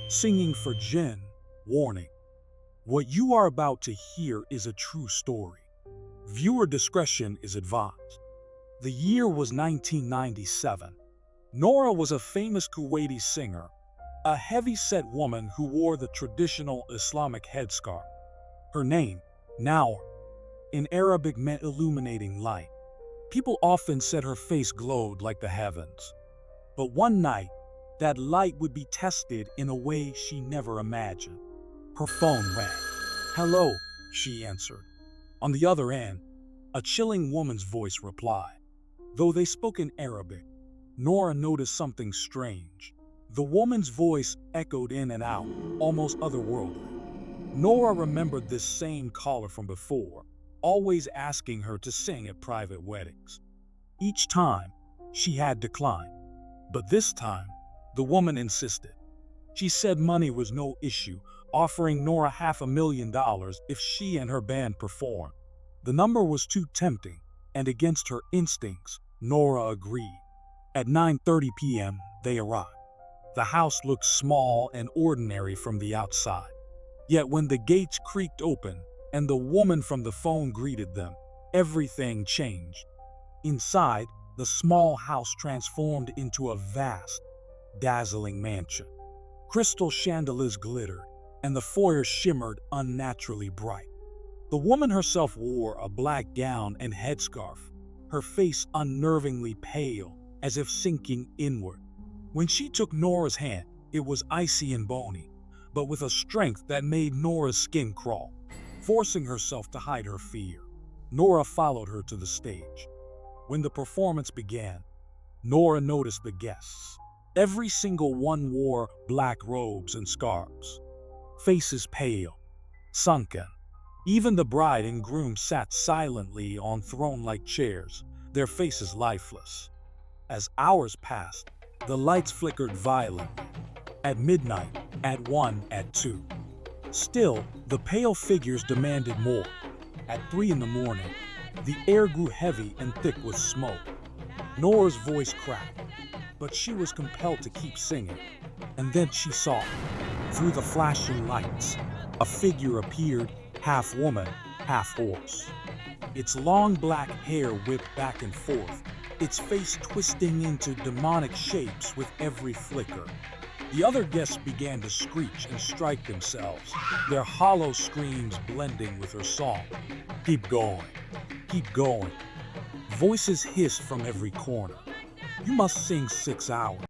singing for Jinn. Warning: what you are about to hear is a true story. Viewer discretion is advised. The year was 1997. Nora was a famous Kuwaiti singer, a heavy-set woman who wore the traditional Islamic headscarf. Her name, Nora, in Arabic meant illuminating light. People often said her face glowed like the heavens. But one night, that light would be tested in a way she never imagined. Her phone rang. "Hello," she answered. On the other end, a chilling woman's voice replied. Though they spoke in Arabic, Nora noticed something strange. The woman's voice echoed in and out, almost otherworldly. Nora remembered this same caller from before, always asking her to sing at private weddings. Each time, she had declined. But this time, the woman insisted. She said money was no issue, offering Nora $500,000 if she and her band performed. The number was too tempting, and against her instincts, Nora agreed. At 9:30 p.m., they arrived. The house looked small and ordinary from the outside. Yet when the gates creaked open and the woman from the phone greeted them, everything changed. Inside, the small house transformed into a vast, dazzling mansion. Crystal chandeliers glittered, and the foyer shimmered unnaturally bright. The woman herself wore a black gown and headscarf, her face unnervingly pale, as if sinking inward. When she took Nora's hand, it was icy and bony, but with a strength that made Nora's skin crawl. Forcing herself to hide her fear, Nora followed her to the stage. When the performance began, Nora noticed the guests. Every single one wore black robes and scarves, faces pale, sunken. Even the bride and groom sat silently on throne-like chairs, their faces lifeless. As hours passed, the lights flickered violently. At midnight, at 1, at 2. Still, the pale figures demanded more. At 3 in the morning, the air grew heavy and thick with smoke. Nora's voice cracked, but she was compelled to keep singing. And then she saw, through the flashing lights, a figure appeared, half woman, half horse. Its long black hair whipped back and forth, its face twisting into demonic shapes with every flicker. The other guests began to screech and strike themselves, their hollow screams blending with her song. "Keep going, keep going." Voices hissed from every corner. "You must sing 6 hours."